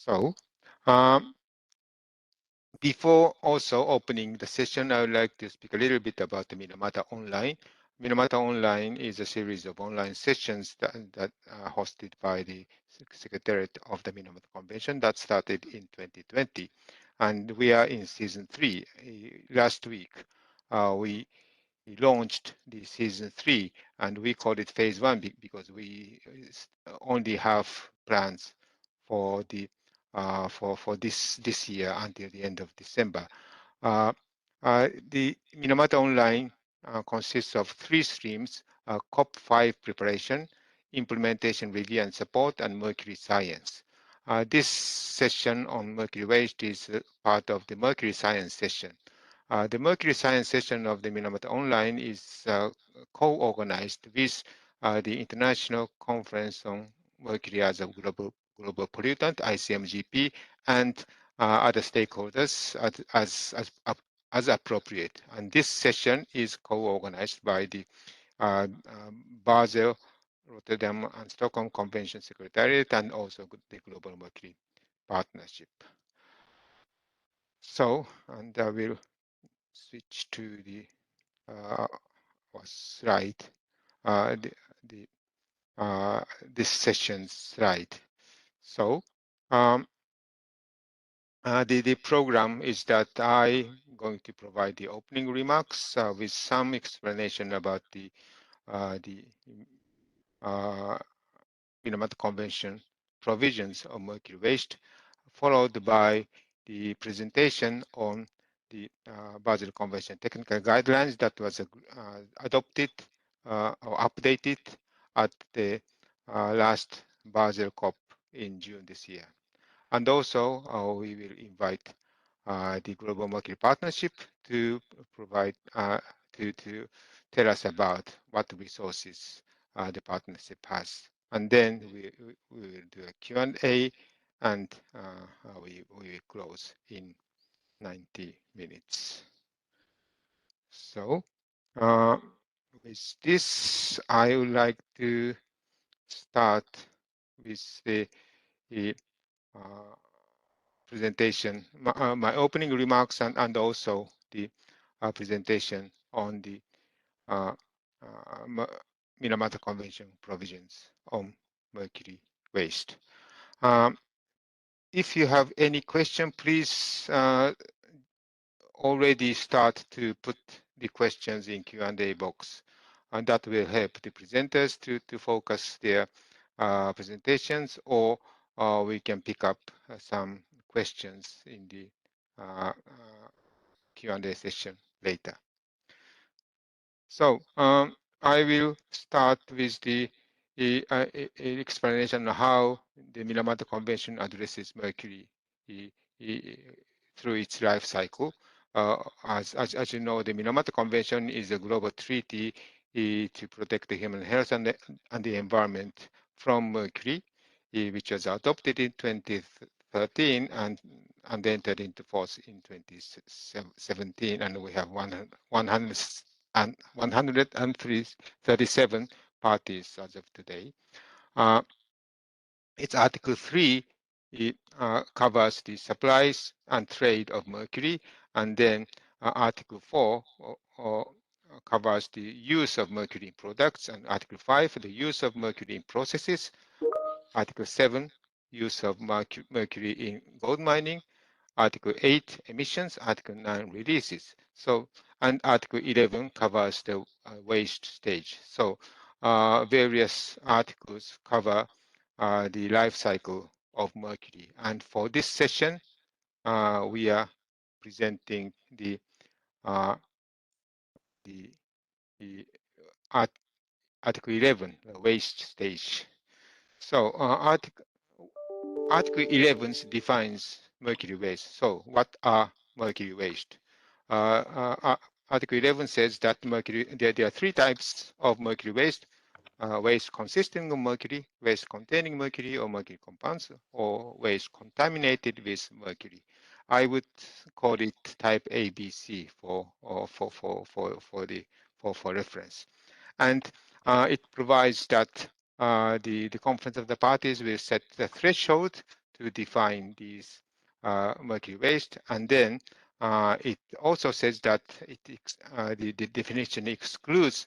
So, um, before also opening the session, I would like to speak a little bit about the Minamata Online. Minamata Online is a series of online sessions that are hosted by the Secretariat of the Minamata Convention that started in 2020. And we are in season 3. Last week, we launched the season 3, and we called it phase 1 because we only have plans for the for this year until the end of December. The Minamata Online consists of 3 streams: COP5 preparation, implementation review and support, and Mercury science. This session on Mercury waste is part of the Mercury science session. The Mercury science session of the Minamata Online is co-organized with the International Conference on Mercury as a global pollutant, ICMGP, and other stakeholders as appropriate. And this session is co-organized by the Basel, Rotterdam, and Stockholm Convention Secretariat, and also the Global Mercury Partnership. So, and I will switch to the slide, this session's slide. So, the program is that I'm going to provide the opening remarks with some explanation about the Minamata Convention provisions of mercury waste, followed by the presentation on the Basel Convention technical guidelines that was adopted or updated at the last Basel COP in June this year. And also, we will invite the Global Mercury Partnership to provide to tell us about what resources the partnership has. And then we will do a Q&A, and we will close in 90 minutes. So with this, I would like to start with the presentation, my opening remarks, and also the presentation on the Minamata Convention provisions on mercury waste. If you have any question, please already start to put the questions in Q&A box, and that will help the presenters to focus their presentations, or we can pick up some questions in the Q&A session later. So I will start with the explanation of how the Minamata Convention addresses mercury through its life cycle. As you know, the Minamata Convention is a global treaty to protect the human health and the environment from mercury, which was adopted in 2013 and entered into force in 2017, and we have 137 parties as of today. Its Article 3 covers the supplies and trade of mercury, and then Article 4 covers the use of mercury in products, and Article 5 the use of mercury in processes, Article 7 use of mercury in gold mining, Article 8 emissions, Article 9 releases. So, and Article 11 covers the waste stage. So various articles cover the life cycle of mercury. And for this session, we are presenting the Article 11, the waste stage. So Article 11 defines mercury waste. So what are mercury waste? Article 11 says that there are 3 types of mercury waste: waste consisting of mercury, waste containing mercury or mercury compounds, or waste contaminated with mercury. I would call it type ABC for reference. And it provides that the Conference of the Parties will set the threshold to define these mercury waste, and then it also says that the definition excludes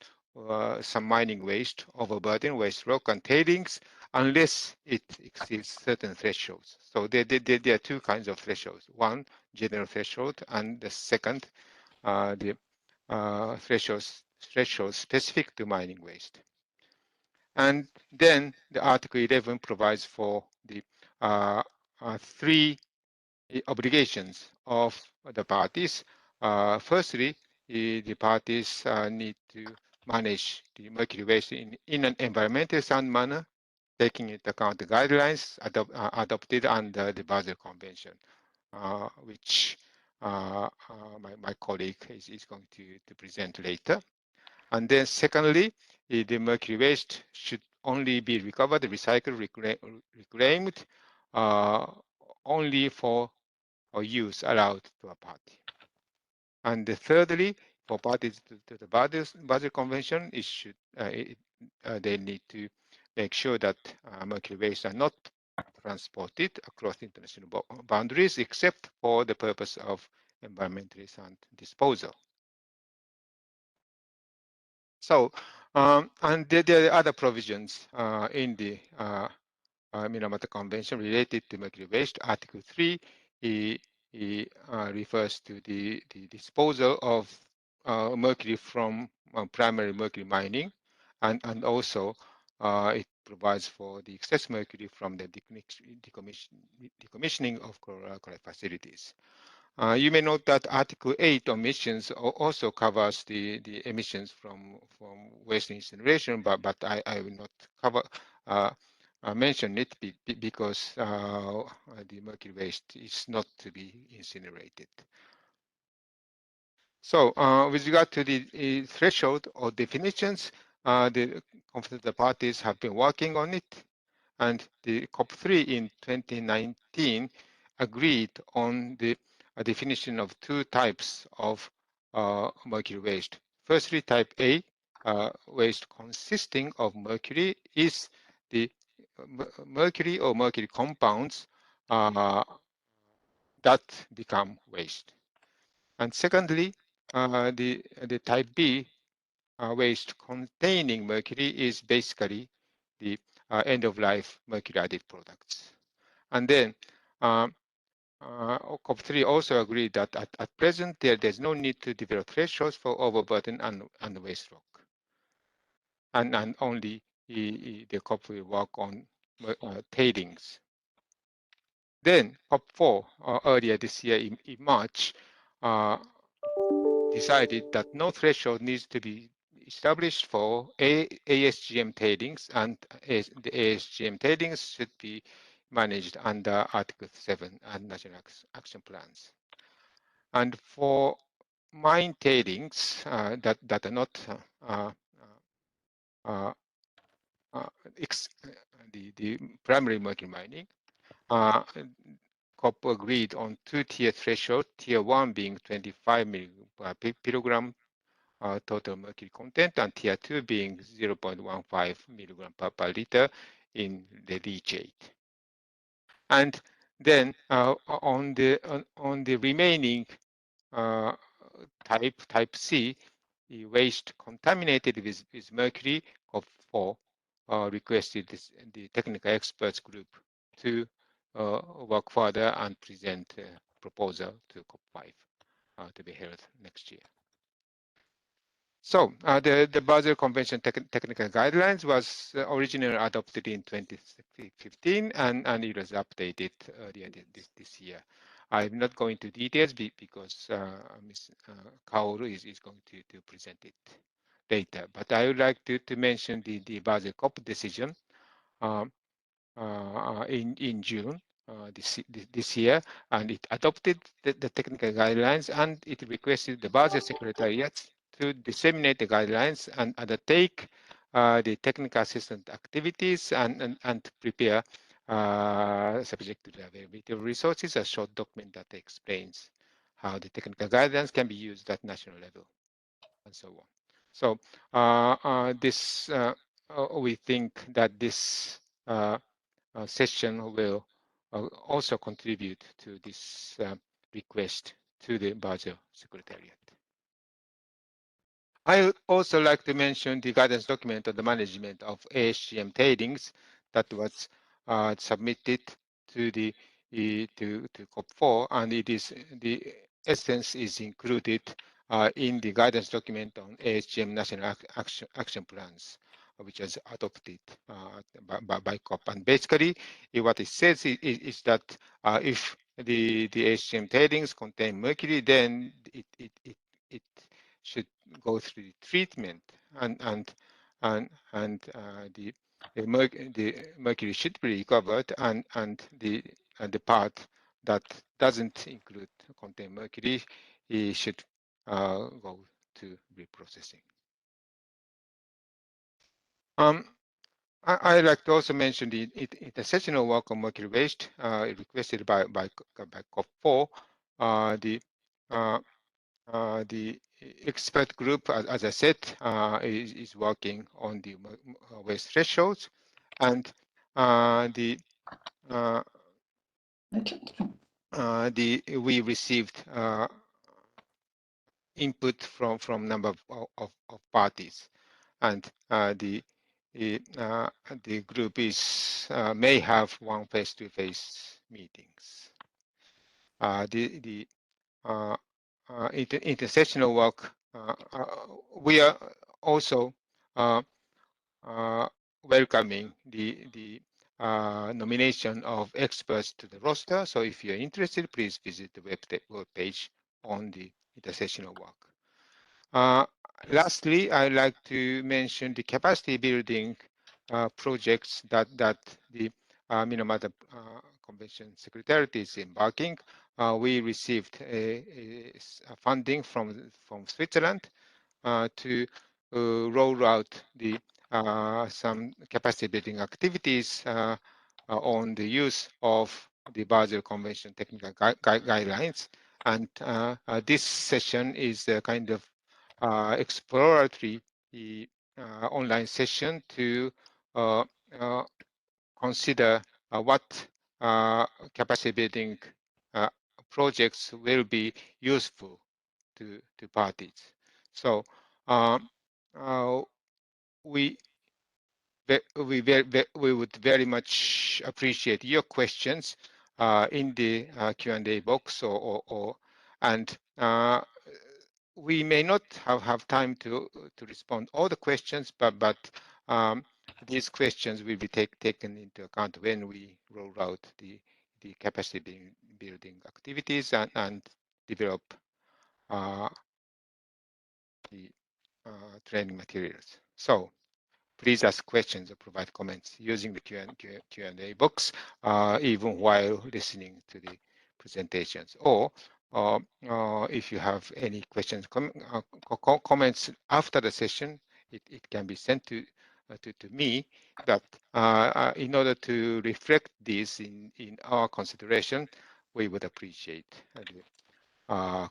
some mining waste, overburden, waste rock, and tailings, unless it exceeds certain thresholds. So there are two kinds of thresholds. One, general threshold, and the second, the threshold specific to mining waste. And then the Article 11 provides for the three obligations of the parties. Firstly, the parties need to manage the mercury waste in an environmentally sound manner, taking into account the guidelines adopted under the Basel Convention, which my colleague is going to present later. And then secondly, the mercury waste should only be recovered, recycled, reclaimed, only for use allowed to a party. And thirdly, for parties to the Basel Convention, they need to make sure that mercury waste are not transported across international boundaries except for the purpose of environmentally sound disposal. So, and there are other provisions in the Minamata Convention related to mercury waste. Article 3 refers to the disposal of mercury from primary mercury mining, and also it provides for the excess mercury from the decommissioning of chloride facilities. You may note that Article 8 emissions also covers the emissions from waste incineration, but I will not cover mention it because the mercury waste is not to be incinerated. So with regard to the threshold or definitions, the conflicted parties have been working on it, and the COP3 in 2019 agreed on the definition of two types of mercury waste. Firstly, type A waste consisting of mercury is the mercury or mercury compounds that become waste. And secondly, the type B waste containing mercury is basically the end-of-life mercury-added products. And then COP3 also agreed that at present there's no need to develop thresholds for overburden and waste rock. And only the COP will work on tailings. Then COP4 earlier this year in March decided that no threshold needs to be established for ASGM tailings, and the ASGM tailings should be managed under Article 7 and National Action Plans. And for mine tailings that are not uh, uh, the primary mercury mining, COP agreed on two-tier threshold, tier 1 being 25 milligram per kilogram total mercury content, and tier 2 being 0.15 milligram per liter in the leachate. And then on the remaining type C, the waste contaminated with mercury, COP4 requested the technical experts group to work further and present a proposal to COP5 to be held next year. So the Basel Convention technical guidelines was originally adopted in 2015, and it was updated earlier this year. I'm not going to details because Ms. Kaoru is going to present it later. But I would like to mention the Basel COP decision um, in June this year, and it adopted the technical guidelines, and it requested the Basel Secretariat to disseminate the guidelines and undertake the technical assistance activities and prepare, subject to the availability of resources, a short document that explains how the technical guidelines can be used at national level and so on. So we think that this session will also contribute to this request to the Basel Secretariat. I would also like to mention the guidance document on the management of ASGM tailings that was submitted to the to COP4, and it is the essence is included in the guidance document on ASGM national action plans, which was adopted by COP. And basically, what it says is that if the ASGM tailings contain mercury, then it should go through the treatment, and the mercury should be recovered, and the part that doesn't include contain mercury, it should go to reprocessing. I like to also mention the intersessional work on mercury waste requested by COP4. The expert group, as I said, is working on the waste thresholds, and we received input from number of parties, and the group is may have one face-to-face meetings. The intersessional work, we are also welcoming the nomination of experts to the roster. So if you're interested, please visit the web page on the intersessional work. Lastly, I'd like to mention the capacity building projects that the Minamata Convention Secretariat is embarking. We received a funding from Switzerland to roll out the some capacity building activities on the use of the Basel Convention technical guidelines. And this session is a kind of exploratory online session to consider what capacity building projects will be useful to parties. So we would very much appreciate your questions in the Q&A box, and we may not have time to respond all the questions, but these questions will be taken into account when we roll out the capacity building activities and develop the training materials. So please ask questions or provide comments using the Q&A box, even while listening to the presentations. Or if you have any questions, comments after the session, it can be sent to me. But in order to reflect this in our consideration, we would appreciate the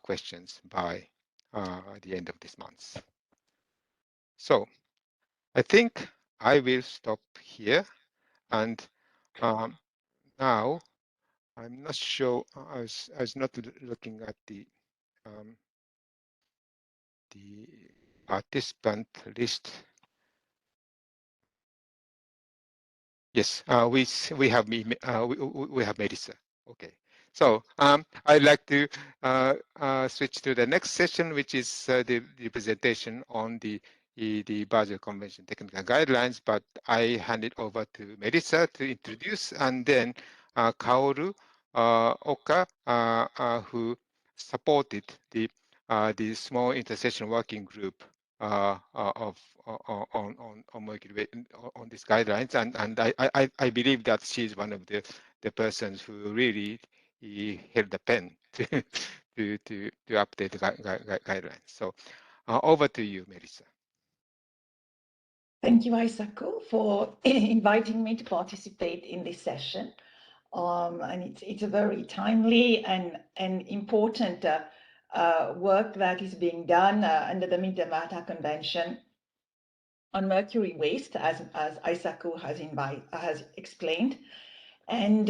questions by the end of this month. So I think I will stop here, and now I'm not sure. I was not looking at the participant list. Yes, we have we have Melissa. Okay, so I'd like to switch to the next session, which is the presentation on the Basel Convention technical guidelines. But I hand it over to Melissa to introduce, and then Kaoru Oka, who supported the small intersection working group of on Mercury on these guidelines, and I believe that she's one of the persons who really held the pen to update the guidelines. So over to you, Melissa. Thank you, Isako, for inviting me to participate in this session. And it's a very timely and important work that is being done under the Minamata Convention on mercury waste, as Isako has explained. And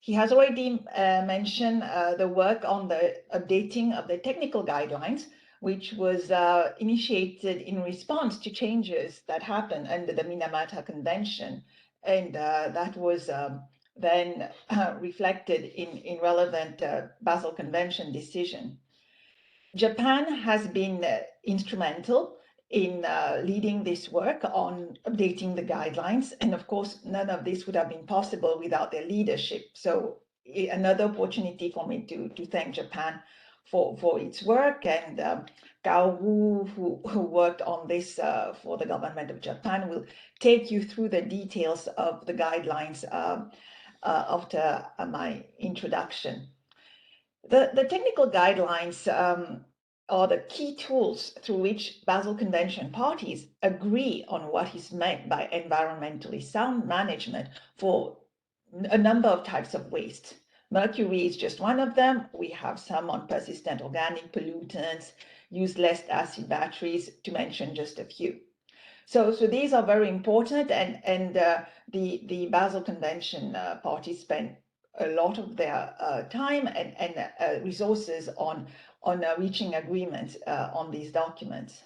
He has already mentioned the work on the updating of the technical guidelines, which was initiated in response to changes that happened under the Minamata Convention. And that was then reflected in relevant Basel Convention decision. Japan has been instrumental in leading this work on updating the guidelines. And of course, none of this would have been possible without their leadership. So another opportunity for me to thank Japan for its work. And Gao Wu, who worked on this for the government of Japan, will take you through the details of the guidelines after my introduction. The technical guidelines are the key tools through which Basel Convention parties agree on what is meant by environmentally sound management for a number of types of waste. Mercury is just one of them. We have some on persistent organic pollutants, useless acid batteries, to mention just a few. So these are very important, and the Basel Convention parties spend a lot of their time and resources on reaching agreements on these documents.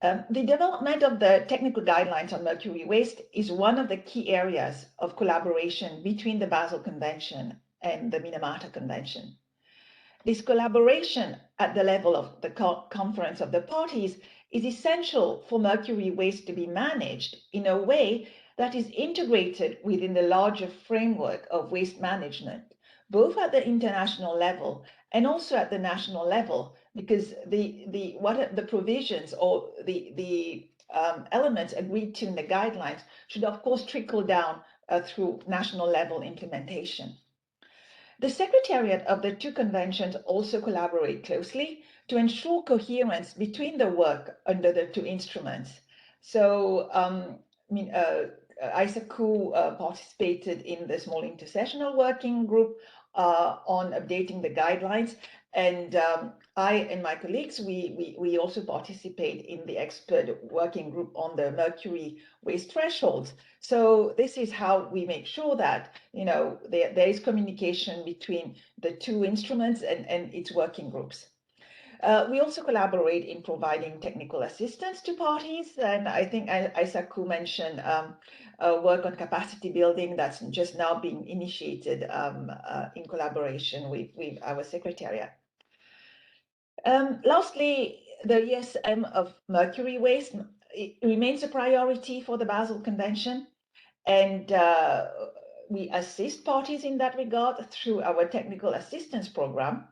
The development of the technical guidelines on mercury waste is one of the key areas of collaboration between the Basel Convention and the Minamata Convention. This collaboration at the level of the conference of the parties is essential for mercury waste to be managed in a way that is integrated within the larger framework of waste management, both at the international level and also at the national level, because the provisions or the elements agreed to in the guidelines should of course trickle down through national level implementation. The secretariat of the two conventions also collaborate closely to ensure coherence between the work under the two instruments. So, Isaku participated in the small intersessional working group on updating the guidelines, and I and my colleagues, we also participate in the expert working group on the mercury waste thresholds. So this is how we make sure that there is communication between the two instruments and its working groups. We also collaborate in providing technical assistance to parties, and I think Isaku mentioned work on capacity building that's just now being initiated in collaboration with our secretariat. Lastly, the ESM of mercury waste, it remains a priority for the Basel Convention, and we assist parties in that regard through our technical assistance program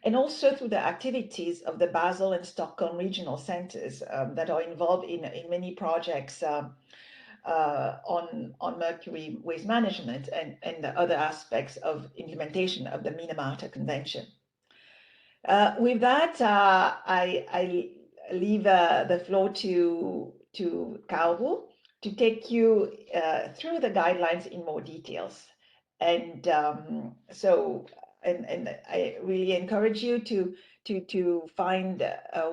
and also through the activities of the Basel and Stockholm regional centers that are involved in many projects on mercury waste management and the other aspects of implementation of the Minamata Convention. With that, I leave the floor to Kaoru to take you through the guidelines in more details. And I really encourage you to find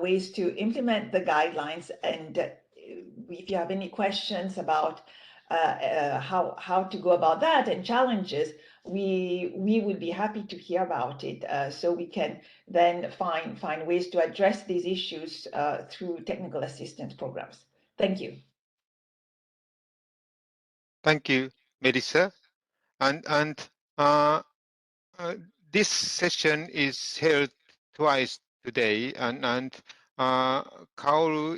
ways to implement the guidelines. And if you have any questions about how to go about that and challenges, we would be happy to hear about it, so we can then find ways to address these issues through technical assistance programs. Thank you. Thank you, Melissa. And uh, this session is held twice today, and Kaoru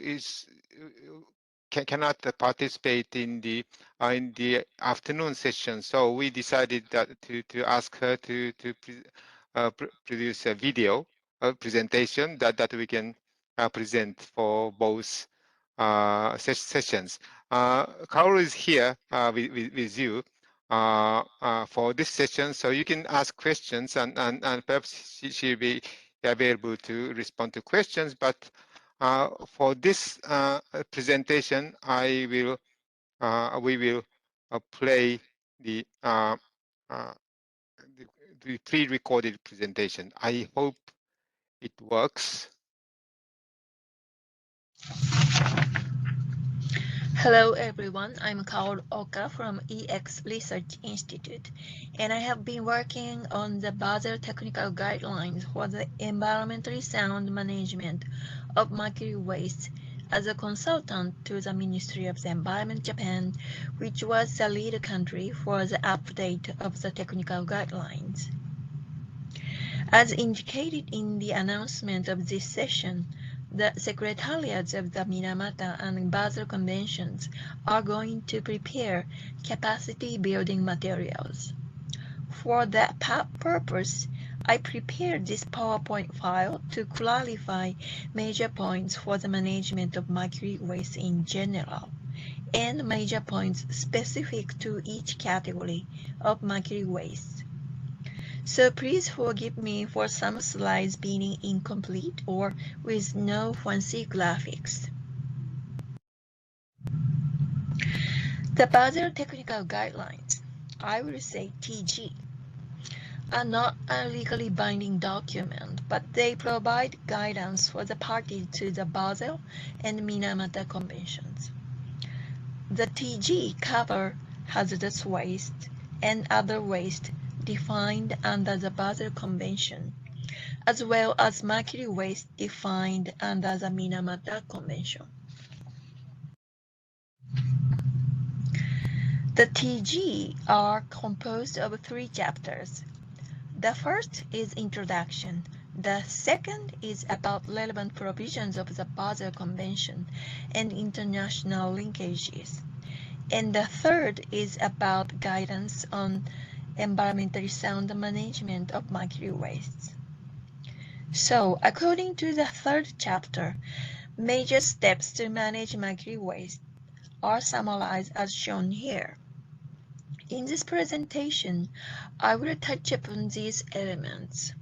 cannot participate in the afternoon session, so we decided that to ask her to produce a video presentation that we can present for both sessions. Kaoru is here with you for this session, so you can ask questions, and perhaps she'll be available to respond to questions. But for this presentation, we will play the pre-recorded presentation. I hope it works. Hello everyone, I'm Kaoru Oka from EX Research Institute, and I have been working on the Basel Technical Guidelines for the environmentally sound management of mercury waste as a consultant to the Ministry of the Environment Japan, which was the lead country for the update of the technical guidelines. As indicated in the announcement of this session, the secretariats of the Minamata and Basel Conventions are going to prepare capacity building materials. For that purpose, I prepared this PowerPoint file to clarify major points for the management of mercury waste in general and major points specific to each category of mercury waste. So please forgive me for some slides being incomplete or with no fancy graphics. The Basel Technical Guidelines, I will say TG, are not a legally binding document, but they provide guidance for the parties to the Basel and Minamata Conventions. The TG cover hazardous waste and other waste defined under the Basel Convention, as well as mercury waste defined under the Minamata Convention. The TG are composed of three chapters. The first is Introduction. The second is about relevant provisions of the Basel Convention and international linkages. And the third is about guidance on environmentally sound management of mercury wastes. So, according to the third chapter, major steps to manage mercury waste are summarized as shown here. In this presentation, I will touch upon these elements.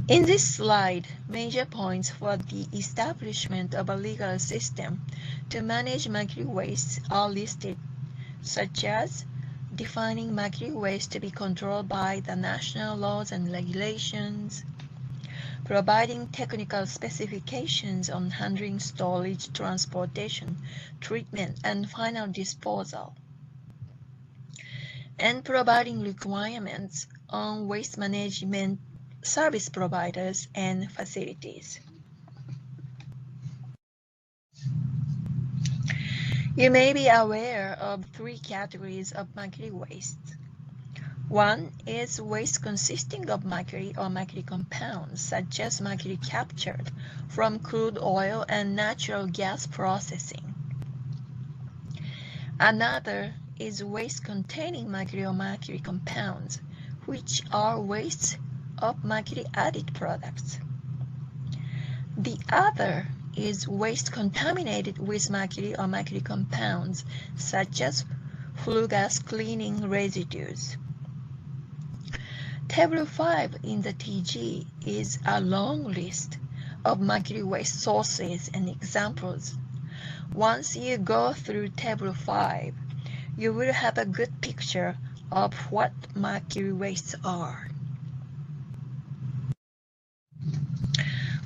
In this slide, major points for the establishment of a legal system to manage mercury waste are listed, such as defining mercury waste to be controlled by the national laws and regulations, providing technical specifications on handling, storage, transportation, treatment, and final disposal, and providing requirements on waste management service providers and facilities. You may be aware of three categories of mercury waste. One is waste consisting of mercury or mercury compounds, such as mercury captured from crude oil and natural gas processing. Another is waste containing mercury or mercury compounds, which are wastes of mercury added products. The other is waste contaminated with mercury or mercury compounds, such as flue gas cleaning residues. Table 5 in the TG is a long list of mercury waste sources and examples. Once you go through Table 5, you will have a good picture of what mercury wastes are.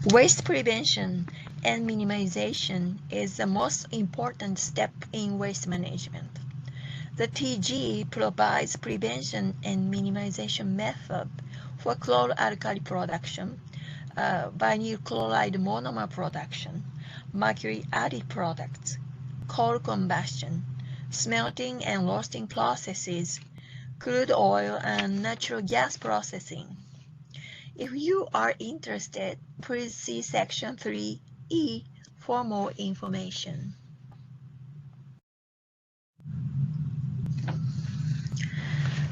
Waste prevention and minimization is the most important step in waste management. The TG provides prevention and minimization method for chloralkali production, vinyl chloride monomer production, mercury added products, coal combustion, smelting and roasting processes, crude oil and natural gas processing. If you are interested, please see section 3E for more information.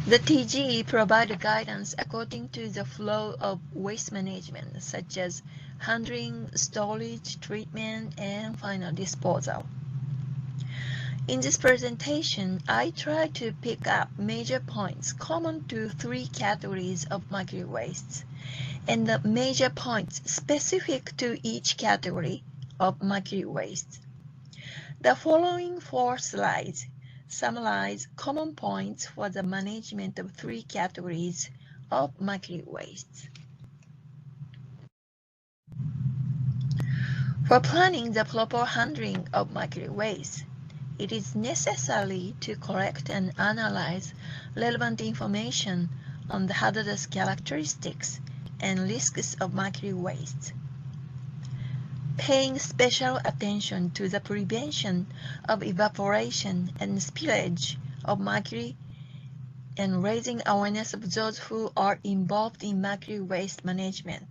The TG provides guidance according to the flow of waste management, such as handling, storage, treatment, and final disposal. In this presentation, I try to pick up major points common to three categories of mercury wastes and the major points specific to each category of mercury waste. The following 4 slides summarize common points for the management of three categories of mercury waste. For planning the proper handling of mercury waste, it is necessary to collect and analyze relevant information on the hazardous characteristics and risks of mercury waste. Paying special attention to the prevention of evaporation and spillage of mercury and raising awareness of those who are involved in mercury waste management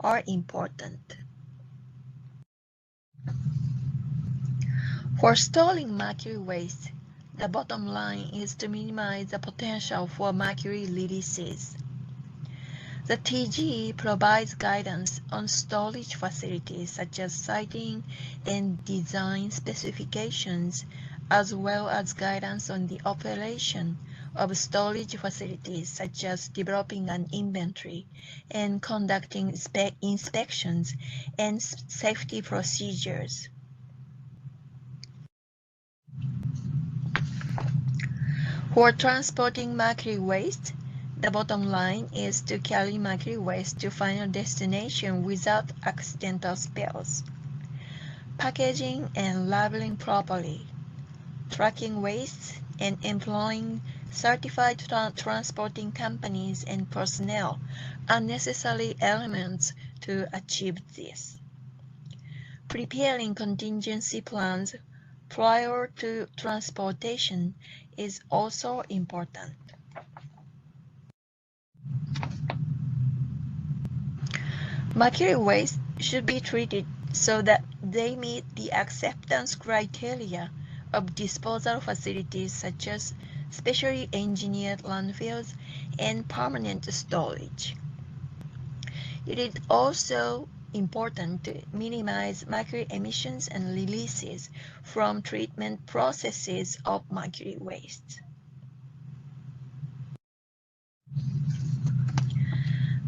are important. For storing mercury waste, the bottom line is to minimize the potential for mercury releases. The TG provides guidance on storage facilities such as siting and design specifications, as well as guidance on the operation of storage facilities such as developing an inventory and conducting inspections and safety procedures. For transporting mercury waste, the bottom line is to carry mercury waste to final destination without accidental spills. Packaging and labeling properly, tracking waste, and employing certified transporting companies and personnel are necessary elements to achieve this. Preparing contingency plans prior to transportation is also important. Mercury waste should be treated so that they meet the acceptance criteria of disposal facilities such as specially engineered landfills and permanent storage. It is also important to minimize mercury emissions and releases from treatment processes of mercury waste.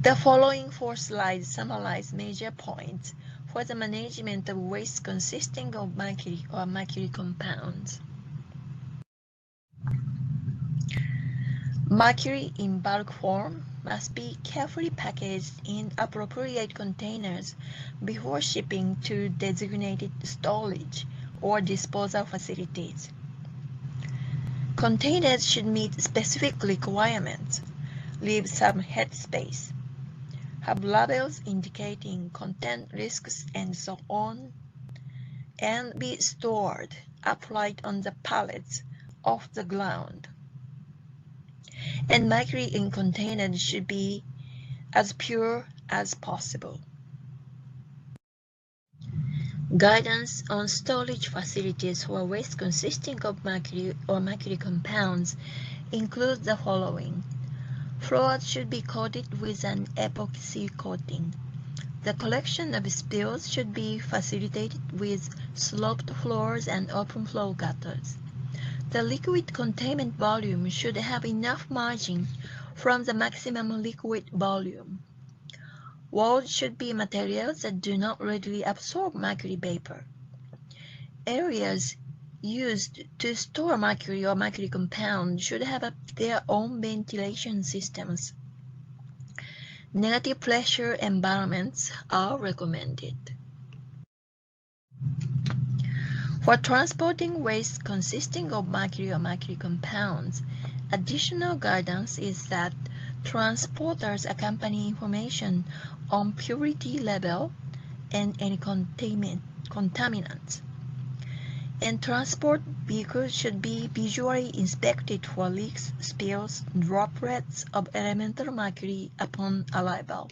The following 4 slides summarize major points for the management of waste consisting of mercury or mercury compounds. Mercury in bulk form must be carefully packaged in appropriate containers before shipping to designated storage or disposal facilities. Containers should meet specific requirements, leave some headspace, have labels indicating content risks and so on, and be stored upright on the pallets off the ground. And mercury in containers should be as pure as possible. Guidance on storage facilities for waste consisting of mercury or mercury compounds includes the following. Floors should be coated with an epoxy coating. The collection of spills should be facilitated with sloped floors and open flow gutters. The liquid containment volume should have enough margin from the maximum liquid volume. Walls should be materials that do not readily absorb mercury vapor. Areas used to store mercury or mercury compound should have their own ventilation systems. Negative pressure environments are recommended. For transporting waste consisting of mercury or mercury compounds, additional guidance is that transporters accompany information on purity level and any contaminants. And transport vehicles should be visually inspected for leaks, spills, droplets of elemental mercury upon arrival.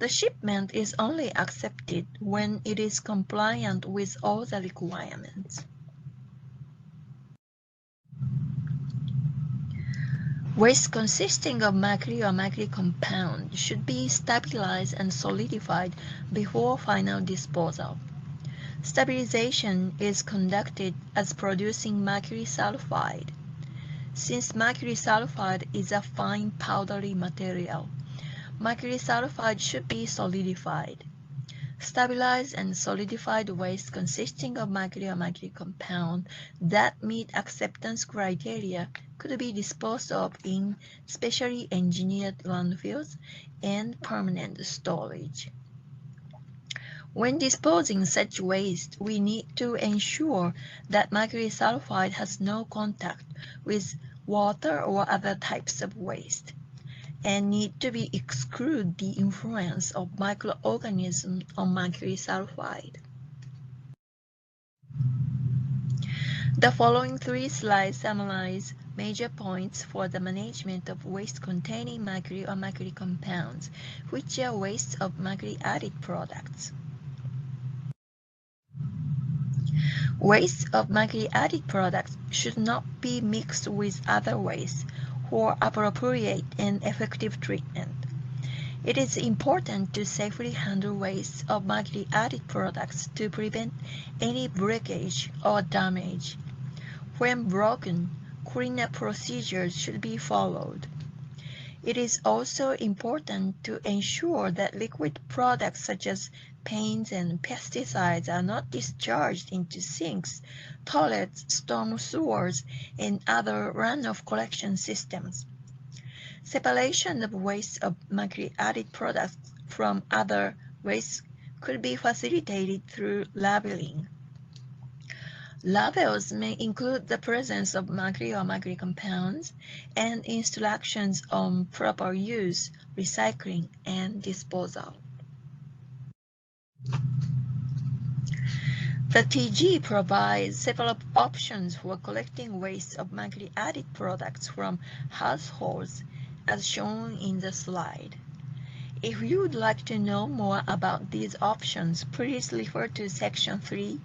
The shipment is only accepted when it is compliant with all the requirements. Waste consisting of mercury or mercury compound should be stabilized and solidified before final disposal. Stabilization is conducted as producing mercury sulfide. Since mercury sulfide is a fine powdery material, mercury sulfide should be solidified. Stabilized and solidified waste consisting of mercury or mercury compound that meet acceptance criteria could be disposed of in specially engineered landfills and permanent storage. When disposing such waste, we need to ensure that mercury sulfide has no contact with water or other types of waste, and need to be exclude the influence of microorganisms on mercury sulfide. The following 3 slides summarize major points for the management of waste containing mercury or mercury compounds, which are wastes of mercury added products. Wastes of mercury added products should not be mixed with other wastes for appropriate and effective treatment. It is important to safely handle wastes of mercury added products to prevent any breakage or damage. When broken, cleanup procedures should be followed. It is also important to ensure that liquid products such as paints and pesticides are not discharged into sinks, toilets, storm sewers, and other runoff collection systems. Separation of waste of mercury-added products from other wastes could be facilitated through labeling. Labels may include the presence of mercury or mercury compounds and instructions on proper use, recycling, and disposal. The TG provides several options for collecting waste of mercury-added products from households, as shown in the slide. If you would like to know more about these options, please refer to Section 3F3B.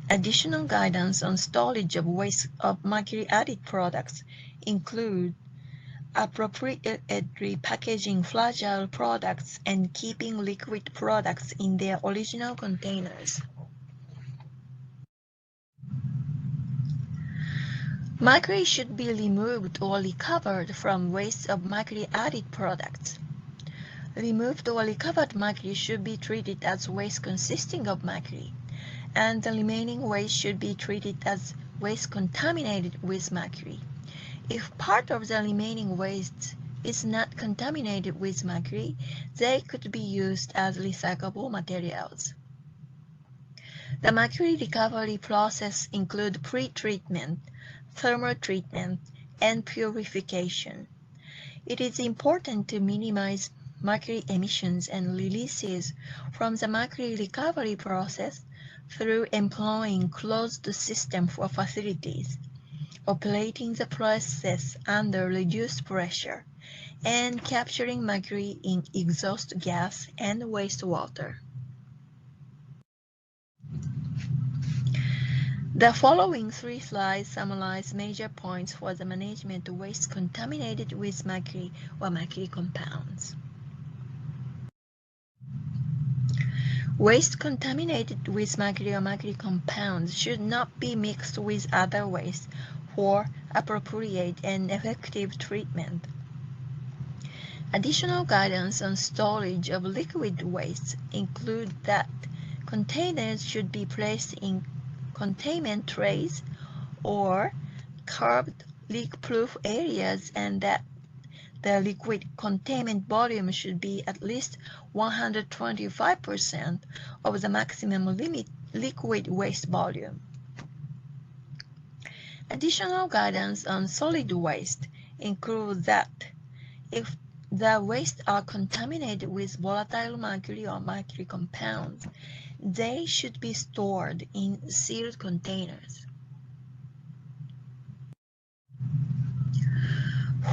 Additional guidance on storage of waste of mercury-added products include appropriately packaging fragile products and keeping liquid products in their original containers. Mercury should be removed or recovered from waste of mercury-added products. Removed or recovered mercury should be treated as waste consisting of mercury, and the remaining waste should be treated as waste contaminated with mercury. If part of the remaining waste is not contaminated with mercury, they could be used as recyclable materials. The mercury recovery process includes pre-treatment, thermal treatment, and purification. It is important to minimize mercury emissions and releases from the mercury recovery process through employing closed system for facilities, operating the process under reduced pressure, and capturing mercury in exhaust gas and wastewater. The following 3 slides summarize major points for the management of waste contaminated with mercury or mercury compounds. Waste contaminated with mercury or mercury compounds should not be mixed with other waste for appropriate and effective treatment. Additional guidance on storage of liquid waste include that containers should be placed in containment trays or curved leak-proof areas, and that the liquid containment volume should be at least 125% of the maximum limit liquid waste volume. Additional guidance on solid waste includes that if the waste are contaminated with volatile mercury or mercury compounds, they should be stored in sealed containers.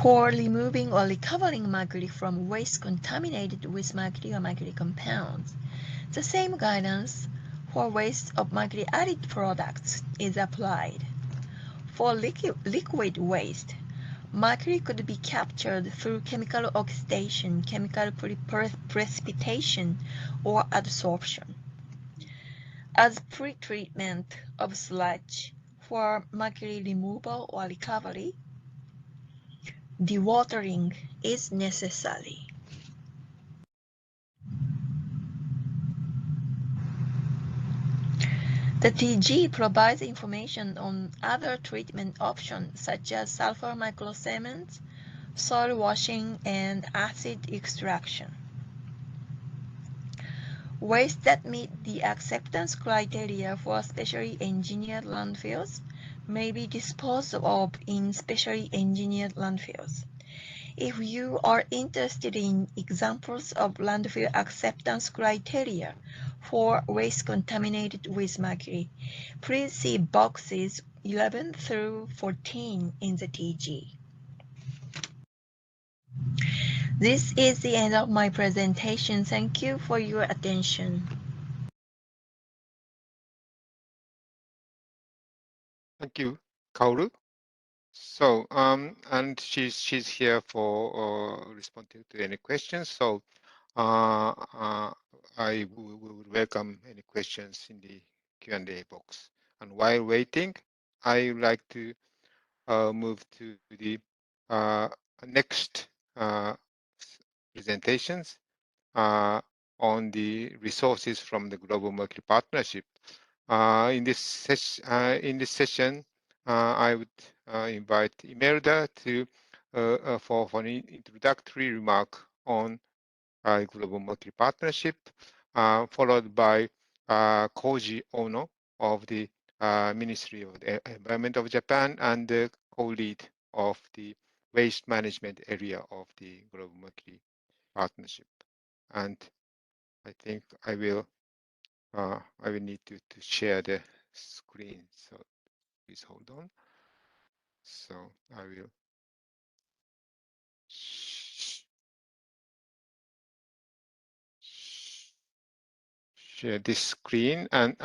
For removing or recovering mercury from waste contaminated with mercury or mercury compounds, the same guidance for waste of mercury-added products is applied. For liquid waste, mercury could be captured through chemical oxidation, chemical precipitation, or adsorption. As pre-treatment of sludge for mercury removal or recovery, dewatering is necessary. The TG provides information on other treatment options such as sulfur microcements, soil washing, and acid extraction. Waste that meet the acceptance criteria for specially engineered landfills may be disposed of in specially engineered landfills. If you are interested in examples of landfill acceptance criteria for waste contaminated with mercury, please see boxes 11 through 14 in the TG. This is the end of my presentation. Thank you for your attention. Thank you, Kaoru. So, and she's here for responding to any questions. So, I would welcome any questions in the Q&A box. And while waiting, I would like to move to the next presentations on the resources from the Global Mercury Partnership. In this session, I would invite Imelda to for an introductory remark on Global Mercury Partnership, followed by Koji Ono of the Ministry of the Environment of Japan and the co-lead of the waste management area of the Global Mercury Partnership. And I think I will need to share the screen. So please hold on. So I will share this screen, and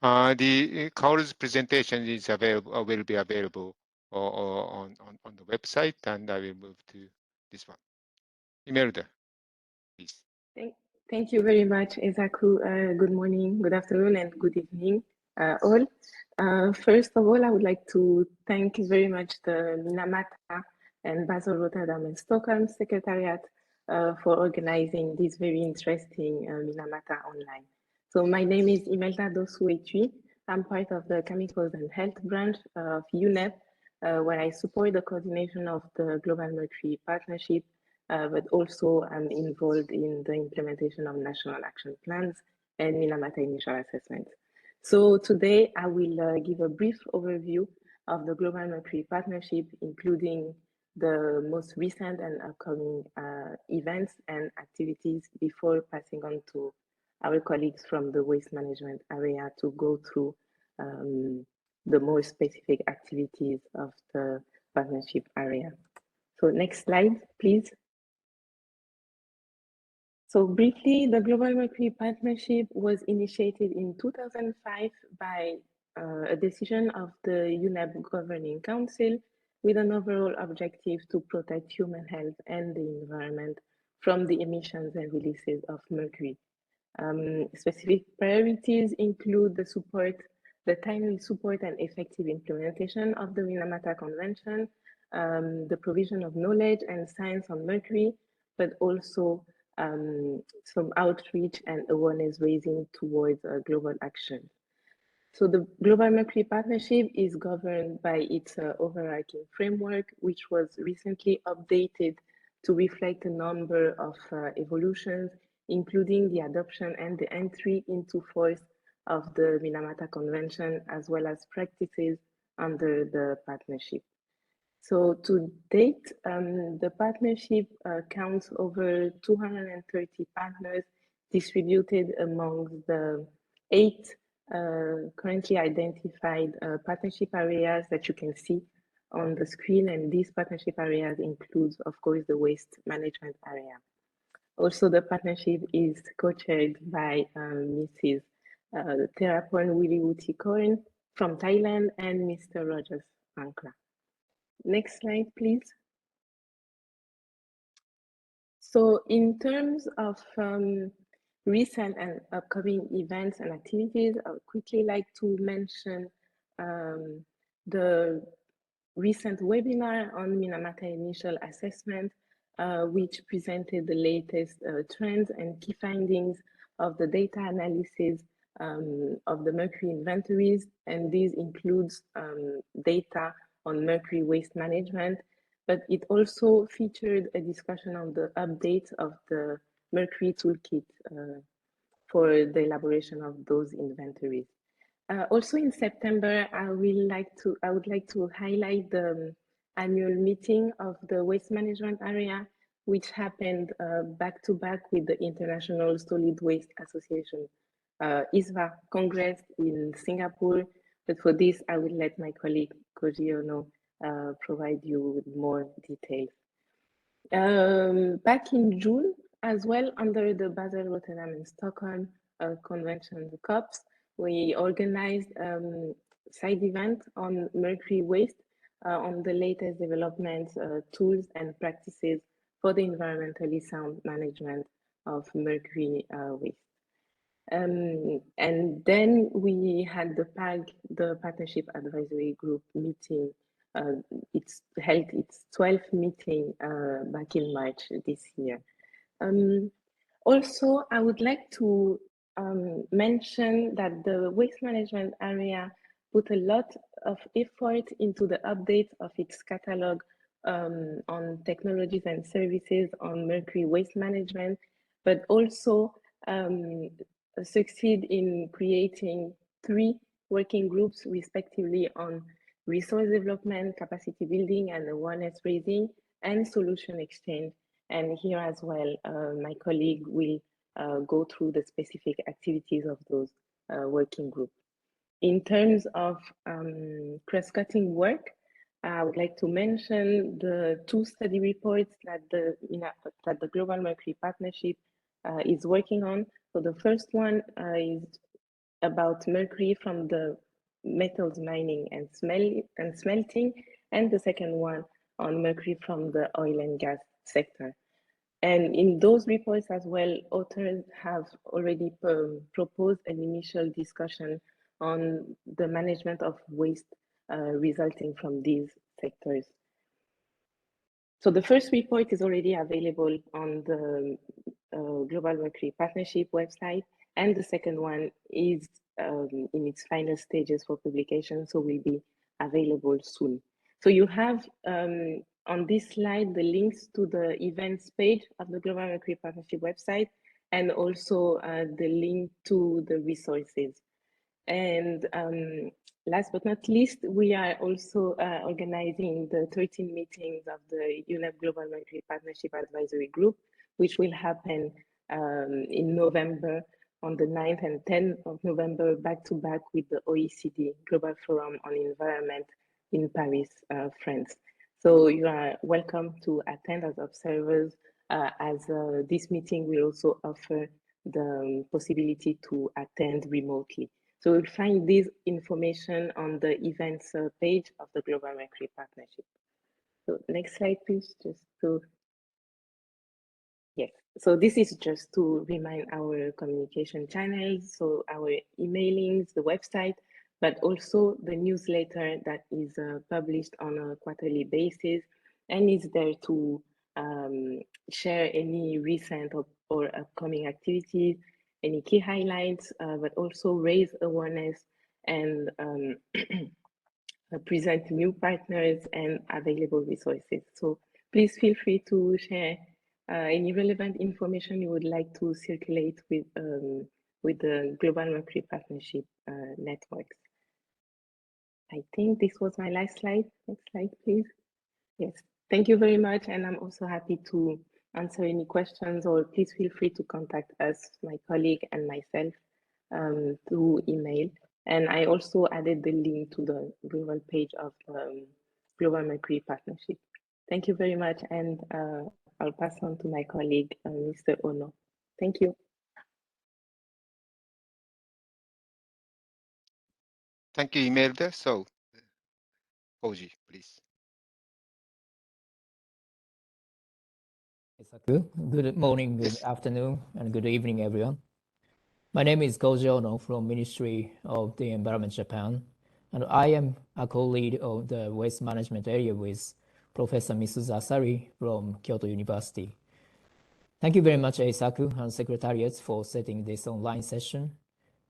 the Kaoru's presentation is available, will be available on the website, and I will move to this one. Imelda, please. Thank you very much, Ezaku. Good morning, good afternoon, and good evening, all. First of all, I would like to thank very much the Minamata and Basel, Rotterdam, and Stockholm Secretariat for organizing this very interesting Minamata online. So my name is Imelda Dosu-Etui. I'm part of the Chemicals and Health branch of UNEP, where I support the coordination of the Global Mercury Partnership, but also I'm involved in the implementation of national action plans and Minamata initial assessments. So today I will give a brief overview of the Global Mercury Partnership, including the most recent and upcoming events and activities before passing on to our colleagues from the waste management area to go through the more specific activities of the partnership area. So next slide, please. So briefly, the Global Mercury Partnership was initiated in 2005 by a decision of the UNEP Governing Council with an overall objective to protect human health and the environment from the emissions and releases of mercury. Specific priorities include the timely support and effective implementation of the Minamata Convention, the provision of knowledge and science on mercury, but also some outreach and awareness raising towards global action. So the Global Mercury Partnership is governed by its overarching framework, which was recently updated to reflect a number of evolutions, including the adoption and the entry into force of the Minamata Convention, as well as practices under the partnership. So to date, the partnership counts over 230 partners distributed among the 8 currently identified partnership areas that you can see on the screen. And these partnership areas include, of course, the waste management area. Also, the partnership is co-chaired by Mrs. Therapon Wiliwutikoin from Thailand and Mr. Rogers Ankla. Next slide, please. So in terms of recent and upcoming events and activities, I would quickly like to mention the recent webinar on Minamata Initial Assessment, which presented the latest trends and key findings of the data analysis of the mercury inventories. And this includes data on mercury waste management, but it also featured a discussion on the update of the Mercury toolkit for the elaboration of those inventories. Also in September, I would like to highlight the annual meeting of the waste management area, which happened back to back with the International Solid Waste Association ISVA Congress in Singapore. But for this, I will let my colleague Koji Ono provide you with more details. Back in June, as well, under the Basel, Rotterdam, and Stockholm Convention, the COPs, we organized side event on mercury waste, on the latest developments, tools, and practices for the environmentally sound management of mercury waste. And then we had the PAG, the Partnership Advisory Group meeting. It's held its 12th meeting back in March this year. Also, I would like to mention that the waste management area put a lot of effort into the update of its catalog on technologies and services on mercury waste management, but also succeed in creating 3 working groups, respectively, on resource development, capacity building, and awareness raising, and solution exchange. And here as well, my colleague will go through the specific activities of those working groups. In terms of cross-cutting work, I would like to mention the 2 study reports that the Global Mercury Partnership is working on. So the first one is about mercury from the metals mining and smelting, and the second one on mercury from the oil and gas sector. And in those reports as well, authors have already proposed an initial discussion on the management of waste resulting from these sectors. So the first report is already available on the Global Mercury Partnership website, and the second one is in its final stages for publication, so will be available soon. So you have on this slide the links to the events page of the Global Mercury Partnership website, and also the link to the resources. And last but not least, we are also organizing the 13 meetings of the UNEP Global Mercury Partnership Advisory Group, which will happen in November, on the 9th and 10th of November, back to back with the OECD Global Forum on Environment in Paris, France. So you are welcome to attend as observers, as this meeting will also offer the possibility to attend remotely. So you'll find this information on the events page of the Global Mercury Partnership. So next slide, please, just to, yes. So this is just to remind our communication channels, so our emailings, the website, but also the newsletter that is published on a quarterly basis, and is there to share any recent or upcoming activities, any key highlights, but also raise awareness and present new partners and available resources. So please feel free to share any relevant information you would like to circulate with the Global Mercury Partnership networks. I think this was my last slide. Next slide, please. Yes, thank you very much. And I'm also happy to answer any questions, or please feel free to contact us, my colleague and myself, through email. And I also added the link to the global page of Global Mercury Partnership. Thank you very much. And I'll pass on to my colleague, Mr. Ono. Thank you. Thank you, Imelda. So, Koji, please. Good morning, good Yes. afternoon, and good evening, everyone. My name is Koji Ono from Ministry of the Environment, Japan, and I am a co-lead of the waste management area with Professor Misuza Asari from Kyoto University. Thank you very much, Eisaku and Secretariat, for setting this online session,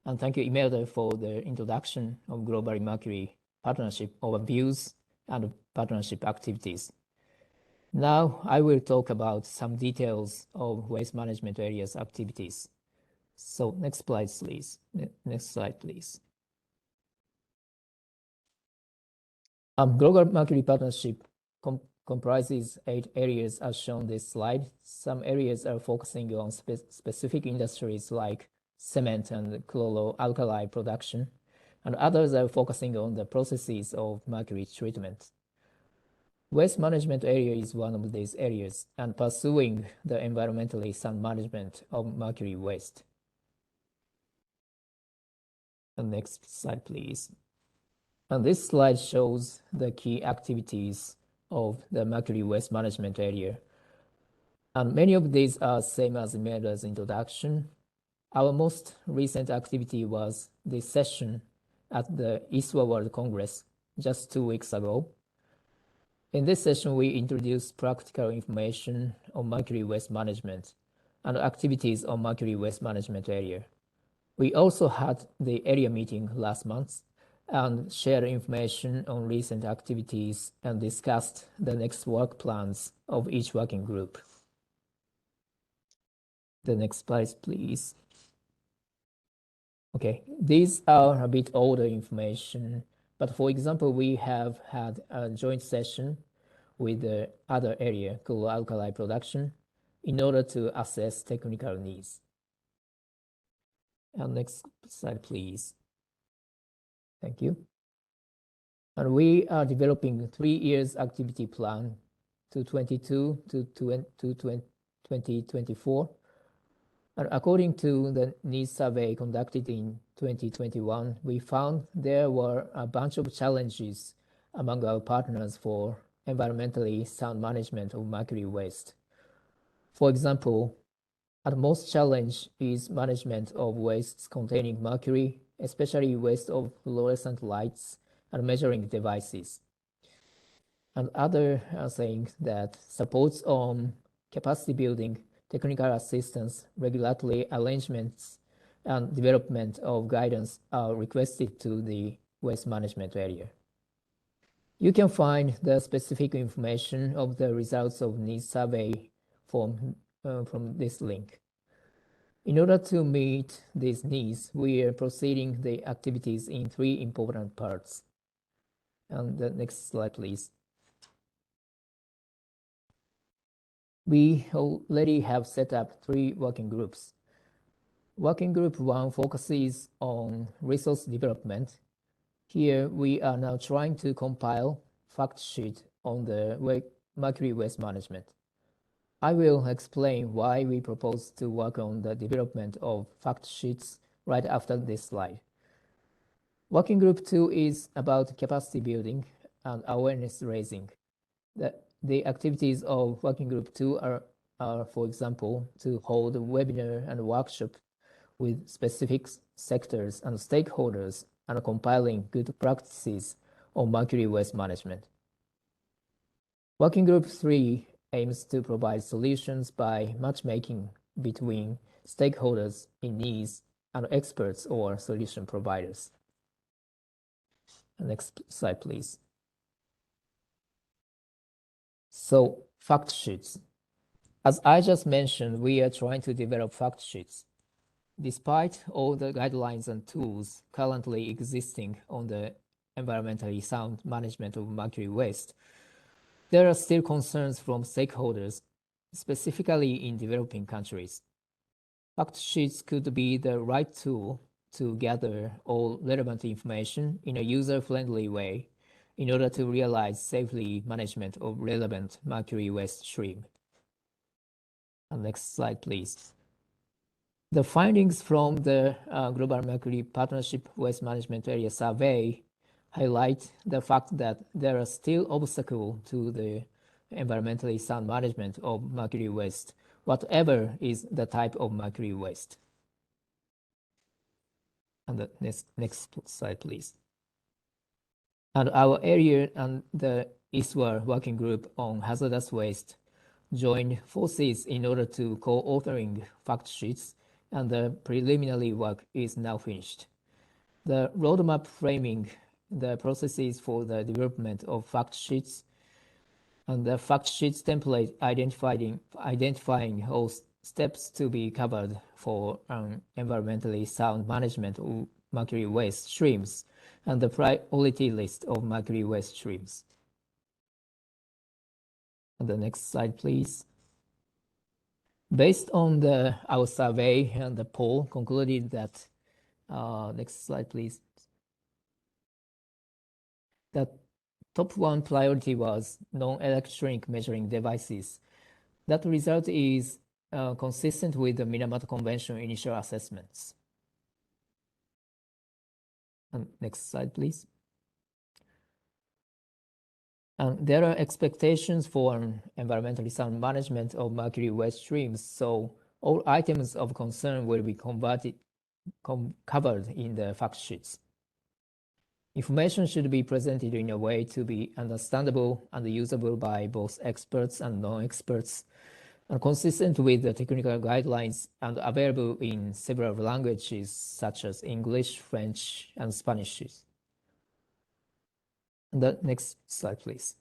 and thank you, Imelda, for the introduction of Global Mercury Partnership overviews and partnership activities. Now I will talk about some details of waste management area's activities. So next slide, please. Next slide, please. Global Mercury Partnership comprises 8 areas as shown this slide. Some areas are focusing on specific industries like cement and chloro-alkali production, and others are focusing on the processes of mercury treatment. Waste management area is one of these areas and pursuing the environmentally sound management of mercury waste. The next slide, please. And this slide shows the key activities of the mercury waste management area. And many of these are same as Imelda's introduction. Our most recent activity was this session at the ISWA World Congress just 2 weeks ago. In this session, we introduced practical information on mercury waste management and activities on mercury waste management area. We also had the area meeting last month and shared information on recent activities and discussed the next work plans of each working group. The next slide, please. Okay, these are a bit older information, but for example, we have had a joint session with the other area, chlor-alkali production, in order to assess technical needs. And next slide, please. Thank you. And we are developing 3 years activity plan to 22 to 2024. And according to the needs survey conducted in 2021, we found there were a bunch of challenges among our partners for environmentally sound management of mercury waste. For example, the most challenge is management of wastes containing mercury, especially waste of fluorescent lights and measuring devices. And other are saying that supports on capacity building, technical assistance, regulatory arrangements, and development of guidance are requested to the waste management area. You can find the specific information of the results of needs survey from this link. In order to meet these needs, we are proceeding the activities in 3 important parts. And the next slide, please. We already have set up 3 working groups. Working group 1 focuses on resource development. Here we are now trying to compile fact sheet on the mercury waste management. I will explain why we propose to work on the development of fact sheets right after this slide. Working group 2 is about capacity building and awareness raising. The activities of working group 2 are, for example, to hold a webinar and workshop with specific sectors and stakeholders and compiling good practices on mercury waste management. Working group 3 aims to provide solutions by matchmaking between stakeholders in needs and experts or solution providers. Next slide, please. So, fact sheets. As I just mentioned, we are trying to develop fact sheets. Despite all the guidelines and tools currently existing on the environmentally sound management of mercury waste, there are still concerns from stakeholders, specifically in developing countries. Fact sheets could be the right tool to gather all relevant information in a user-friendly way in order to realize safely management of relevant mercury waste stream. And next slide, please. The findings from the Global Mercury Partnership Waste Management Area Survey highlight the fact that there are still obstacles to the environmentally sound management of mercury waste, whatever is the type of mercury waste. And the next slide, please. And our area and the ISWA working group on hazardous waste joined forces in order to co-authoring fact sheets, and the preliminary work is now finished. The roadmap framing the processes for the development of fact sheets And the fact sheets template identifying all steps to be covered for environmentally sound management of mercury waste streams and the priority list of mercury waste streams. And the next slide, please. Based on our survey and the poll concluded that, next slide, please. That top one priority was non-electronic measuring devices. That result is consistent with the Minamata Convention initial assessments. And next slide, please. There are expectations for environmentally sound management of mercury waste streams, so all items of concern will be covered in the fact sheets. Information should be presented in a way to be understandable and usable by both experts and non-experts, and consistent with the technical guidelines and available in several languages such as English, French, and Spanish. The next slide, please.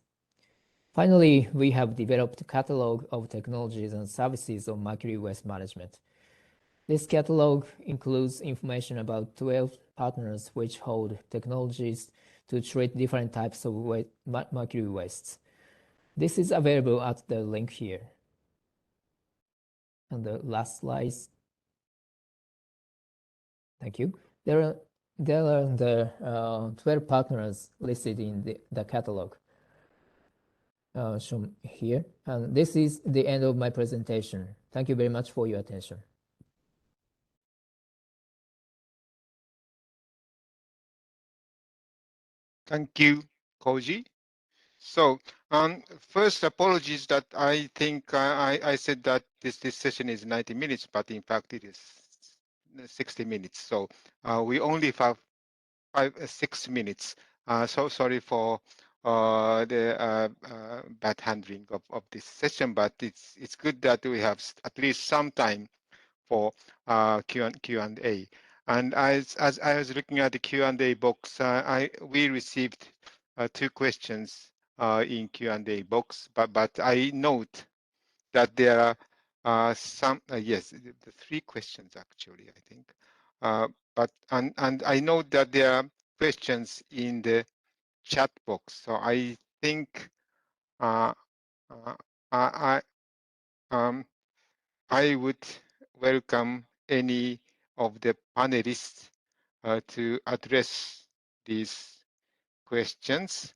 Finally, we have developed a catalog of technologies and services on mercury waste management. This catalog includes information about 12 partners which hold technologies to treat different types of mercury wastes. This is available at the link here. And the last slide. Thank you. There are the 12 partners listed in the catalog shown here. And this is the end of my presentation. Thank you very much for your attention. Thank you, Koji. So, first, apologies that I think I said that this session is 90 minutes, but in fact it is 60 minutes. So we only have 6 minutes. So sorry for the bad handling of this session, but it's good that we have at least some time for Q&A. And as I was looking at the Q&A box, we received 2 questions in Q&A box, but I note that there are some, yes, the 3 questions actually, I think. But I know that there are questions in the chat box. So I think I would welcome any of the panelists to address these questions.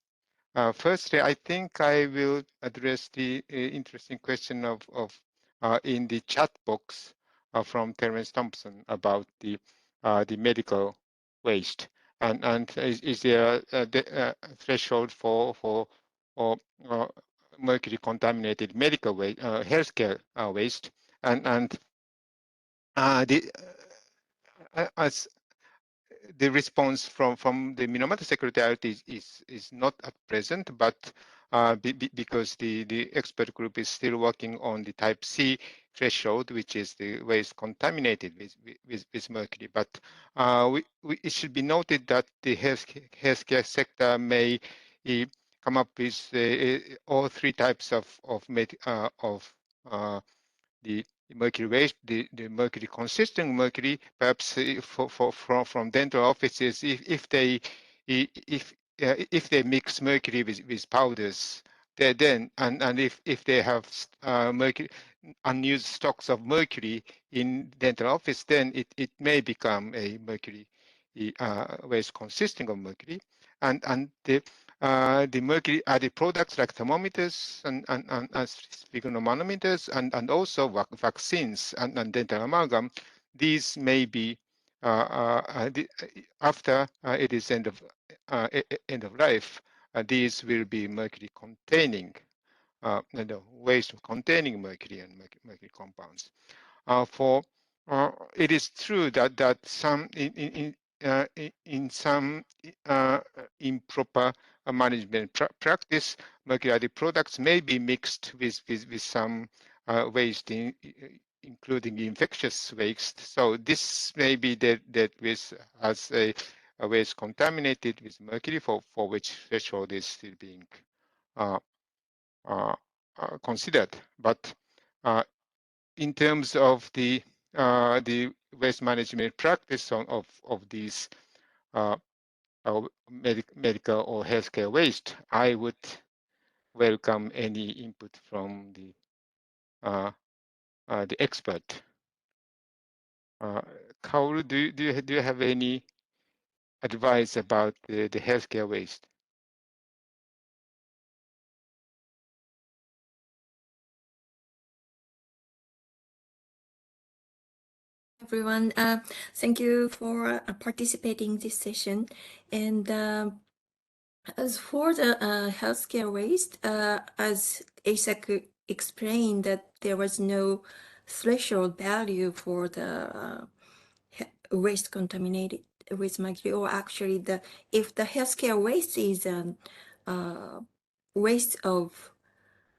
Firstly, I think I will address the interesting question of in the chat box from Terence Thompson about the medical waste, and is there a threshold for or, mercury contaminated medical waste, healthcare waste, and as the response from the Minamata Secretariat is not at present, but because the expert group is still working on the type C threshold, which is the waste contaminated with mercury. But it should be noted that the healthcare sector may come up with all 3 types of the mercury waste, the mercury consistent mercury, perhaps from dental offices, if they mix mercury with powders, then and if they have mercury unused stocks of mercury in dental office, then it may become a mercury waste consisting of mercury, and the mercury added products like thermometers and sphygmomanometers and also vaccines and dental amalgam. These may be after it is end of life. These will be mercury containing waste containing mercury and mercury compounds. It is true that some in some improper management practice, mercury added products may be mixed with some waste, including infectious waste. So this may be that with as a waste contaminated with mercury, for which threshold is still being considered. But in terms of the waste management practice of these medical or healthcare waste, I would welcome any input from the expert. Kaoru, do you have any advice about the healthcare waste? Everyone, thank you for participating in this session. And as for the healthcare waste, as Isaac explained, that there was no threshold value for the waste contaminated with mercury, or actually, if the healthcare waste is waste of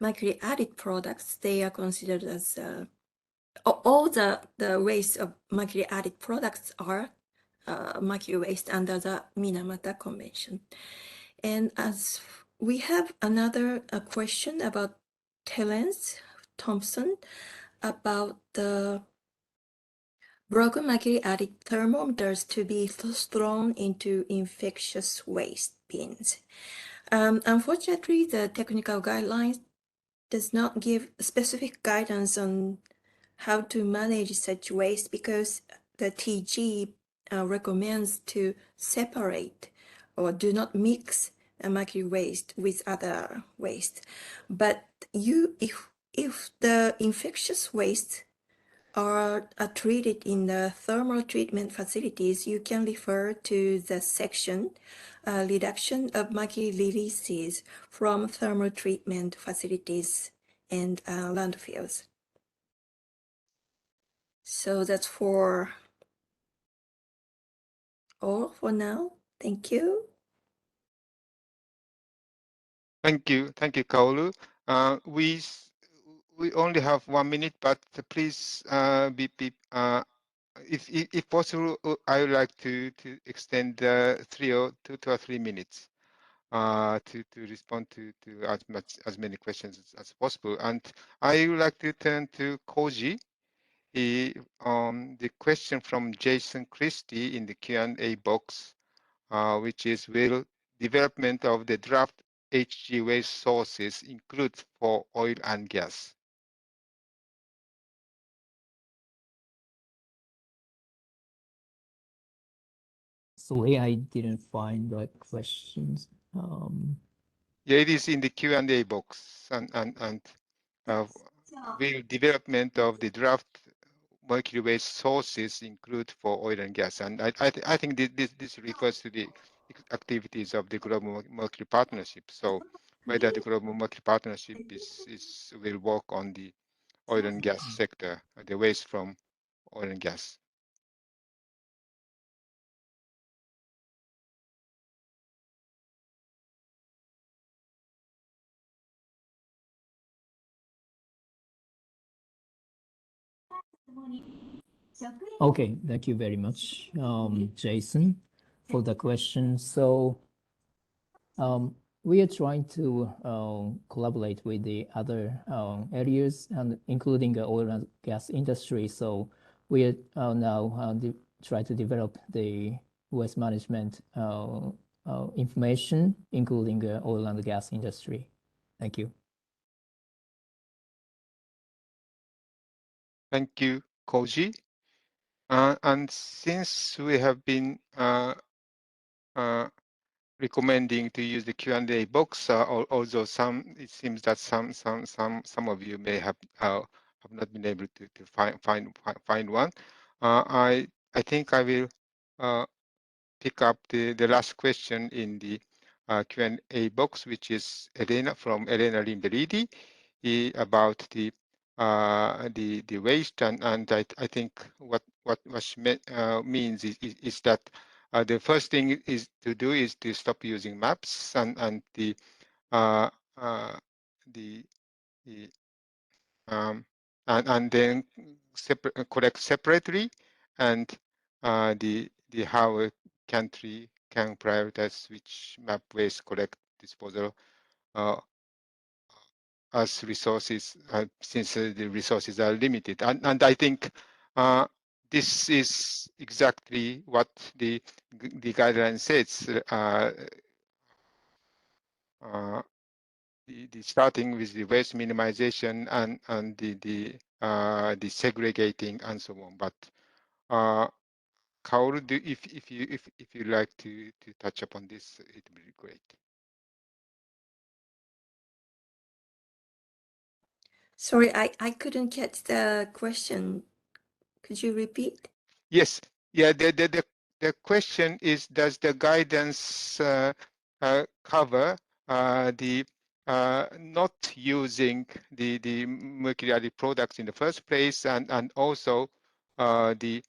mercury added products, they are considered as all the waste of mercury added products are mercury waste under the Minamata Convention. And as we have another question about Terence Thompson about the broken mercury added thermometers to be thrown into infectious waste bins. Unfortunately, the technical guidelines does not give specific guidance on how to manage such waste, because the TG recommends to separate or do not mix mercury waste with other waste. But if the infectious waste are treated in the thermal treatment facilities, you can refer to the section reduction of mercury releases from thermal treatment facilities and landfills. So that's for all for now. Thank you. Thank you, Kaoru. We only have 1 minute, but please if possible, I would like to extend 2 or 3 minutes to respond to as many questions as possible. And I would like to turn to Koji. The question from Jason Christie in the Q&A box, which is, will development of the draft HG waste sources include for oil and gas? Sorry, I didn't find the questions. Yeah, it is in the Q&A box, and will development of the draft mercury waste sources include for oil and gas? And I think this refers to the activities of the Global Mercury Partnership. So whether the Global Mercury Partnership will work on the oil and gas sector, the waste from oil and gas. Okay, thank you very much, Jason, for the question. So we are trying to collaborate with the other areas, and including the oil and gas industry. So we are now try to develop the waste management information, including the oil and gas industry. Thank you. Thank you, Koji. And since we have been recommending to use the Q&A box, although it seems that some of you may have not been able to find one. I think I will pick up the last question in the Q&A box, which is from Elena Limberidi, about the waste, and I think what she means is that the first thing is to stop using maps, and the and then collect separately, and the how a country can prioritize which map waste collect disposal as resources, since the resources are limited. And I think this is exactly what the guideline says. The starting with the waste minimization and the segregating and so on. But Kaoru, if you like to touch upon this, it would be great. Sorry, I couldn't catch the question. Could you repeat? Yes. Yeah. The question is, does the guidance cover the not using the mercury added products in the first place, and also the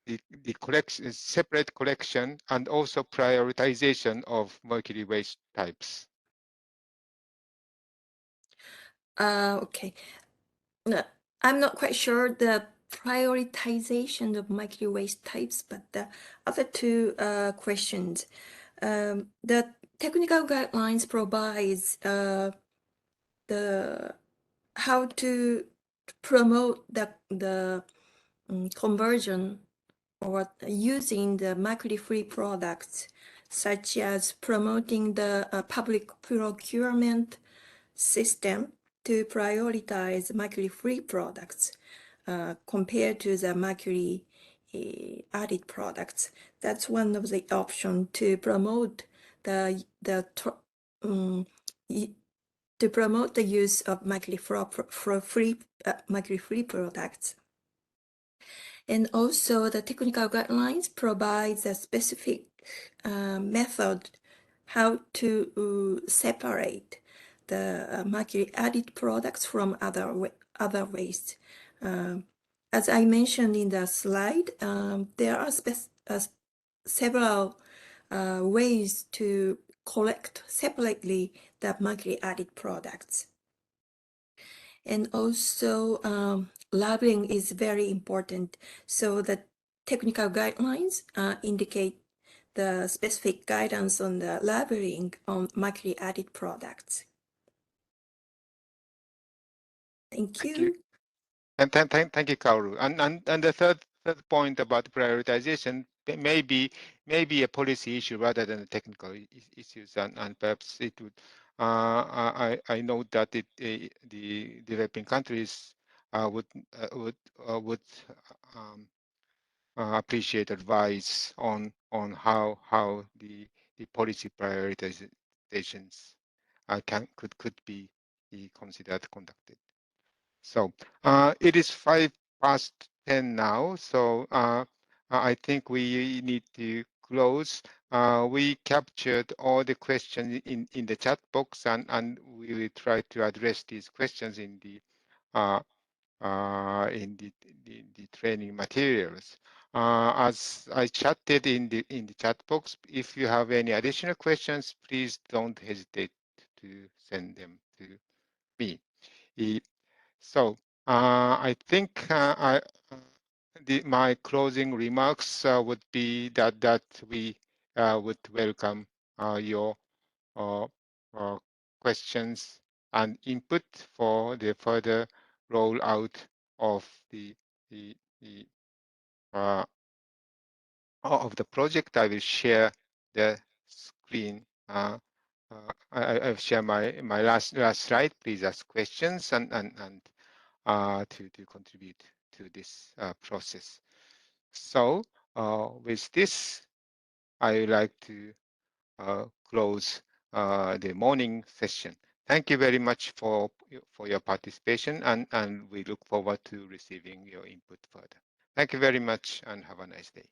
the collection, separate collection, and also prioritization of mercury waste types? Okay. No, I'm not quite sure the prioritization of mercury waste types, but the other two questions. The technical guidelines provides the how to promote the conversion or using the mercury-free products, such as promoting the public procurement system to prioritize mercury-free products compared to the mercury added products. That's one of the options to promote to promote the use of mercury-free products. And also the technical guidelines provides a specific method how to separate the mercury added products from other waste. As I mentioned in the slide, there are several ways to collect separately the mercury added products. And also labeling is very important. So the technical guidelines indicate the specific guidance on the labeling on mercury added products. Thank you. And thank you, Kaoru. And the third point about prioritization may be a policy issue rather than a technical issues, and perhaps it would. I know that the developing countries would appreciate advice on how the policy prioritizations could be considered conducted. So it is 10 now. So I think we need to close. We captured all the questions in the chat box, and we will try to address these questions in the training materials. As I chatted in the chat box, if you have any additional questions, please don't hesitate to send them to me. So I think my closing remarks would be that we would welcome your questions and input for the further rollout of the project. I will share the screen. I'll share my last slide. Please ask questions and to contribute to this process. So with this, I would like to close the morning session. Thank you very much for your participation, and we look forward to receiving your input further. Thank you very much, and have a nice day.